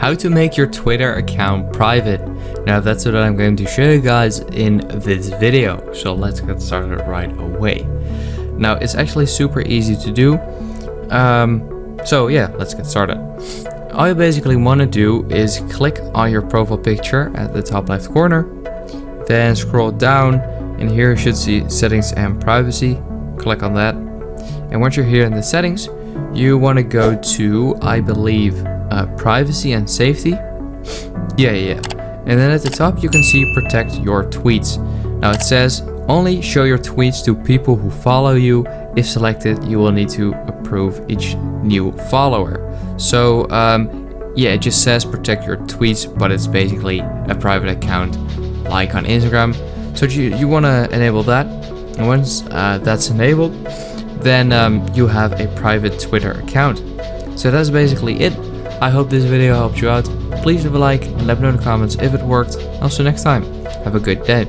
how to make your Twitter account private. Now that's what I'm going to show you guys in this video. So let's get started right away. Now it's actually super easy to do. So yeah, let's get started. All you basically want to do is click on your profile picture at the top left corner, then scroll down, and here you should see settings and privacy. Click on that, and once you're here in the settings, you want to go to, I believe, privacy and safety. Yeah. And then at the top you can see protect your tweets. Now it says only show your tweets to people who follow you. If selected, you will need to approve each new follower. So yeah, it just says protect your tweets, but it's basically a private account like on Instagram. So you want to enable that, and once that's enabled, then you have a private Twitter account. So that's basically it. I hope this video helped you out. Please leave a like and let me know in the comments if it worked. I'll see you next time. Have a good day.